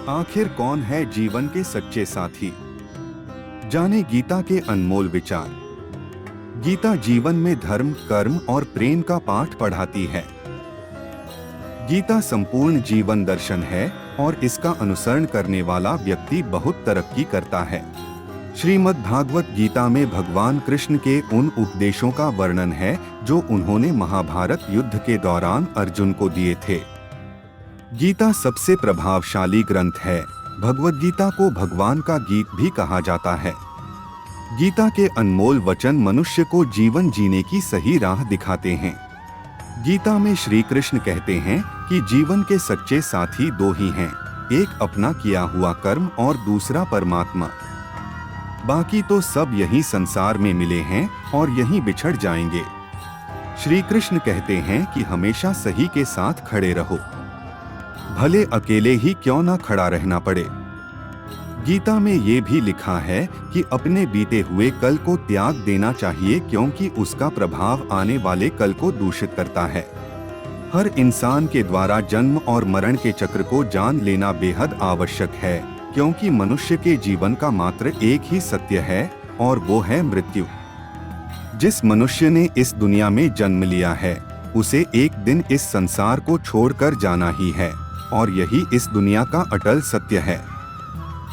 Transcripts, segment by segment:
आखिर कौन है जीवन के सच्चे साथी? जाने गीता के अनमोल विचार। गीता जीवन में धर्म, कर्म और प्रेम का पाठ पढ़ाती है। गीता संपूर्ण जीवन दर्शन है और इसका अनुसरण करने वाला व्यक्ति बहुत तरक्की करता है। श्रीमद् भागवत गीता में भगवान कृष्ण के उन उपदेशों का वर्णन है जो उन्होंने महाभारत युद्ध के दौरान अर्जुन को दिए थे। गीता सबसे प्रभावशाली ग्रंथ है। भगवद गीता को भगवान का गीत भी कहा जाता है। गीता के अनमोल वचन मनुष्य को जीवन जीने की सही राह दिखाते हैं। गीता में श्री कृष्ण कहते हैं कि जीवन के सच्चे साथी दो ही हैं, एक अपना किया हुआ कर्म और दूसरा परमात्मा। बाकी तो सब यही संसार में मिले हैं और यहीं बिछड़ जाएंगे। श्री कृष्ण कहते हैं कि हमेशा सही के साथ खड़े रहो, भले अकेले ही क्यों ना खड़ा रहना पड़े। गीता में ये भी लिखा है कि अपने बीते हुए कल को त्याग देना चाहिए, क्योंकि उसका प्रभाव आने वाले कल को दूषित करता है। हर इंसान के द्वारा जन्म और मरण के चक्र को जान लेना बेहद आवश्यक है, क्योंकि मनुष्य के जीवन का मात्र एक ही सत्य है और वो है मृत्यु। जिस मनुष्य ने इस दुनिया में जन्म लिया है, उसे एक दिन इस संसार को छोड़कर जाना ही है और यही इस दुनिया का अटल सत्य है।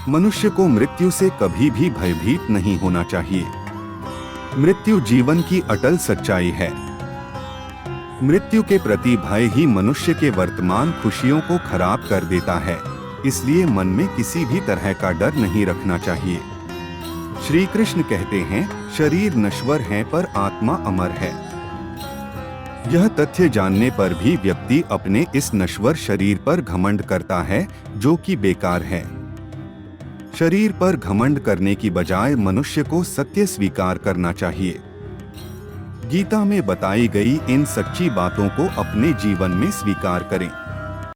मनुष्य को मृत्यु से कभी भी भयभीत नहीं होना चाहिए। मृत्यु जीवन की अटल सच्चाई है। मृत्यु के प्रति भय ही मनुष्य के वर्तमान खुशियों को खराब कर देता है, इसलिए मन में किसी भी तरह का डर नहीं रखना चाहिए। श्री कृष्ण कहते हैं, शरीर नश्वर है पर आत्मा अमर है। यह तथ्य जानने पर भी व्यक्ति अपने इस नश्वर शरीर पर घमंड करता है, जो कि बेकार है। शरीर पर घमंड करने की बजाय मनुष्य को सत्य स्वीकार करना चाहिए। गीता में बताई गई इन सच्ची बातों को अपने जीवन में स्वीकार करें।